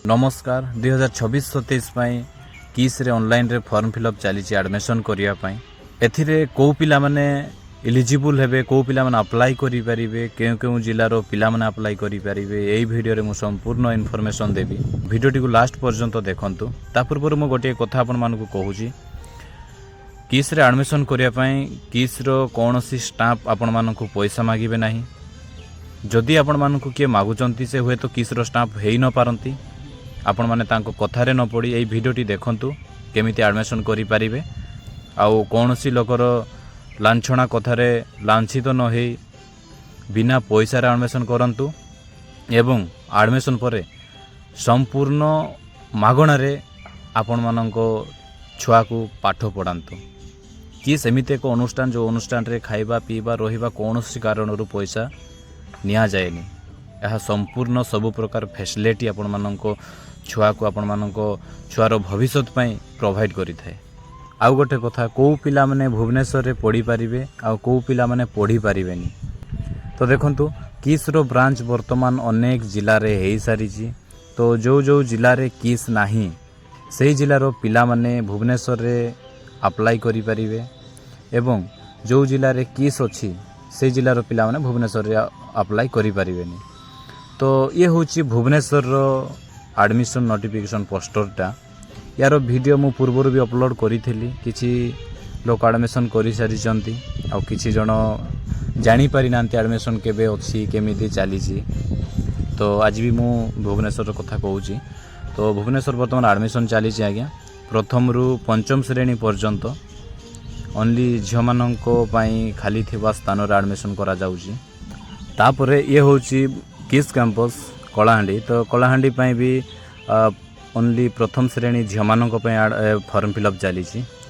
नमस्कार 2026-27 किस रे ऑनलाइन रे फॉर्म फिलअप चली एडमिशन करने एथिरे कौ पिला माने एलिजिबल हेबे कौ पिला माने अप्लाई करि परिबे केउ केउ जिल्लार पिला माने अप्लाई करि परिबे एई भिडियो रे मु संपूर्ण इन्फॉर्मेशन देबी। भिडियोटी को लास्ट पर्यंत देखंतु। ता पूर्व मु गोटे कथा आपण मानकु कहूची किस रे एडमिशन करिया पई किस रो कोनोसी स्टाफ आपण मानकु पैसा मागिबे नाही। जदि आपण मानकु के मागुचंती से हुए तो किस रो स्टाफ हेई न पारंती आपण माने तांको कथारे न पड़ी एई भिडियोटी देखंतु केमिति एडमिशन करि परिबे आउ कोनोसी लोकर लांछना कथारे लांछित न हे बिना पैसा रे एडमिशन करंतु एवं एडमिशन परे संपूर्ण मागणा रे आपण माननको छुआ को पाठ पढ़ातु कि सेमिते एक अनुष्ठान जो अनुष्ठान रे खाइबा पीबा रहिबा कोनोसी कारणरू पैसा निया जाएनी। यह संपूर्ण सबु प्रकार फैसिलिटी आपण माननको छुआ को आपण माननको छुआर भविष्य पई प्रोवाइड करि थाए। आउ गोटे कथा कौ पिला माने भुवनेश्वर रे पढ़ी पारिबे आउ कौ पिला माने पढ़ी पारिबेनी। तो देखंतु किस रो ब्रांच वर्तमान अनेक जिल्ला रे हेई सारिची। तो जो जो जिल्ला रे किस नाही सेही जिल्लार पिला माने भुवनेश्वर रे अप्लाई करि परिबे एवं जो जिल्ला रे किस अछि से जिल्लार पिला माने भुवनेश्वर रे अप्लाई करि परिबेनी। तो ये होची भुवनेश्वर रो एडमिशन नोटिफिकेशन पोस्टरटा यार वीडियो मु पूर्व भी अपलोड करी किछि लोक एडमिशन करि सारिचंती आ किछि जण जानि पारि नांती एडमिशन केबे अछि केमिति चलीची। तो आज भी मु भुवनेश्वर रो कथा कहूची। तो भुवनेश्वर बर्तमान एडमिशन चली आज्ञा प्रथम रु पंचम श्रेणी पर्यंत ओनली झियो माननको पई खाली थिबा स्थान रे एडमिशन करा जाउची। तापरे ये होची किस कैंपस कलाहांडी। तो कलाहांडी पई भी ओनली प्रथम श्रेणी झियो माननको पई फॉर्म फिलअप चली।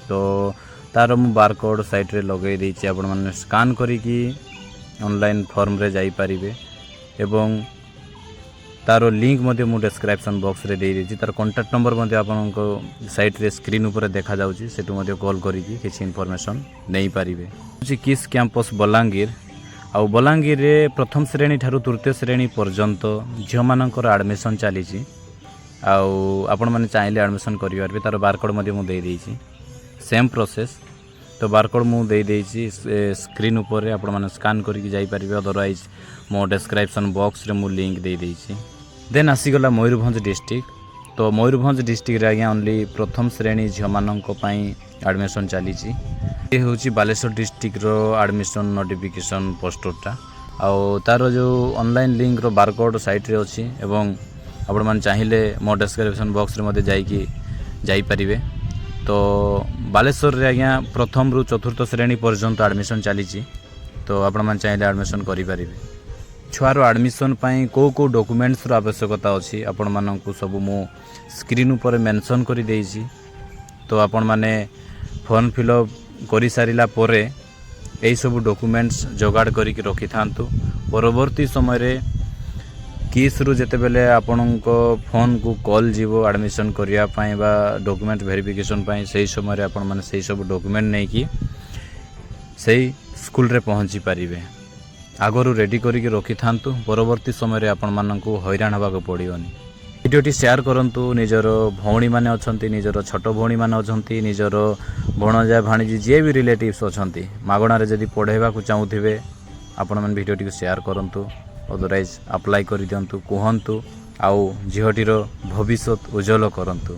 तो तार मु बारकोड साइट रे लगे देछि आपण माने स्कैन करी कि ऑनलाइन फॉर्म रे जाई परिबे एवं तारो लिंक मध्य मु डिस्क्रिप्शन बॉक्स रे दे देछि। तार कांटेक्ट नंबर मध्य आपनको साइट रे स्क्रीन ऊपर देखा जाउछि सेटु मध्य कॉल करी कि किछि इन्फॉर्मेशन नै परिबे। किस कैंपस बलांगीर आउ बलांगीर रे प्रथम श्रेणी ठारू तृतीय श्रेणी पर्यंत झियो मानकर एडमिशन चली। आउ आपण माने चाहिले एडमिशन करि पारबे। तार बारकोड मध्य मु दे देछि सेम प्रोसेस। तो बारकोड मु दे देछि स्क्रीन ऊपर रे आपण माने स्कैन करी कि जाई पारबे। अदरवाइज मो डिस्क्रिप्शन बॉक्स रे मु लिंक दे देछि। देन आसीगला मयूरभंज डिस्ट्रिक्ट। तो मयूरभंज डिस्ट्रिक्ट रे आज्ञा ओनली प्रथम श्रेणी झियो माननको पई एडमिशन चली। ये होची बालेश्वर डिस्ट्रिक्ट रो एडमिशन नोटिफिकेशन पोस्टरटा आउ तार जो ऑनलाइन लिंक रो बारकोड साइट रे अछि एवं आपण मान चाहिले मो डिस्क्रिप्शन बॉक्स रे मते जाई परिबे। तो बालेश्वर रे आज्ञा प्रथम रु चतुर्थ श्रेणी पर्यंत एडमिशन चली। तो आपण मान चाहिले एडमिशन करि परिबे। छुआर एडमिशन पई को डॉक्यूमेंट्स रो आवश्यकता अछि आपण माननकु सब मु स्क्रीन ऊपर मेंशन करि देछि। तो आपण माने फॉर्म फिलअप करि सारिला परे एई सब डॉक्यूमेंट्स जोगाड़ करि के रखि थांतु। परवर्ती समय रे किस रु जेते बेले आपनको फोन को कॉल जीवो एडमिशन करिया पई बा डॉक्यूमेंट वेरिफिकेशन पई सही समय रे आपण माने सही सब डॉक्यूमेंट नै कि सही स्कूल रे पहुंची परिबे। आगरु रेडी करिके रखि थांतु। परवर्ती समय रे आपण माननकु हैरान हबा को पड़ियोनी। वीडियोटी शेयर करंतु। निजर भौणी माने अछंती निजर छोट भौणी माने अछंती निजर भणजा भाणीजी जे भी रिलेटिव्स अछंती मागणा रे जदी पढेबा को चाहूथिबे आपण मन वीडियोटी को शेयर करंतु। अदरवाइज अप्लाई करि दियंतु कहंतु आउ झियोटीर भविष्य उज्जवल करंतु।